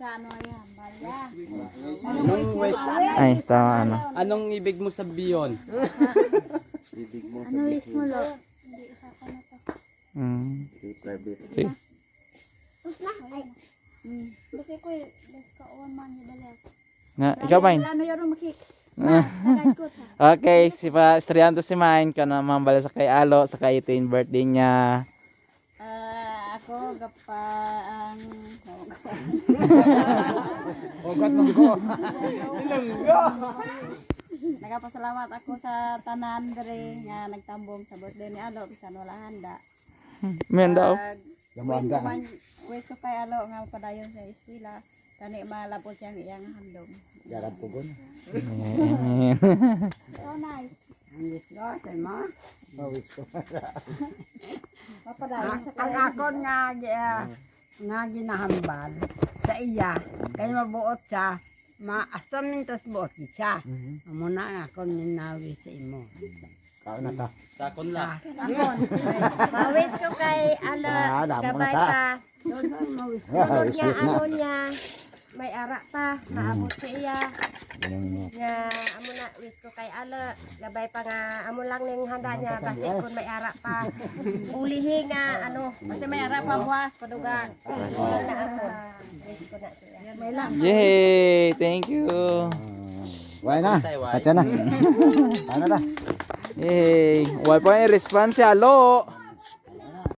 Sa ano yan, balya. Anong wish? Ay, tama ano. Anong ibig mo sabihin? Ano wish mo, Lo? Sige. Kasi ko, kauan man yung balya. Na, ikaw ba? Ano yun, makik. Nagagkot ha. Okay, si pa Estrellante si Mine ka na mambala sa kay Alo sa kay ito yung birthday niya. Ako, gapa ang... Ugat mo ko. Nagapasalamat ako sa tanan dere nga nagtambong sa birthday ni Alo bisan wala handa. Men daw. Gamanda. Wish ko kay Alo nga padayon sa eskwela kani malabot yang iyang handom. Garap ko gon. So nice. Bawis ko. Mapadayon sa Ang akon nga ginahambal sa iya kay mabuot siya maasam mintos buot siya amo na akon minawi sa imo Kaon na ta. Sakon la. akon. Mawis ko kay Alo damo na gabay ta. pa. Sunod Niya ano niya may ara pa maabot sa iya. Nga amo na wish ko kay Ala gabay pa nga amo lang ning handa niya basi kun may ara pa ulihi nga ano kasi may ara pa buwas padugang na ako wish ko na siya may lang Yay! Thank you. Why na? Atya na. Ano ta? Yay! Why pa yung response si Alo?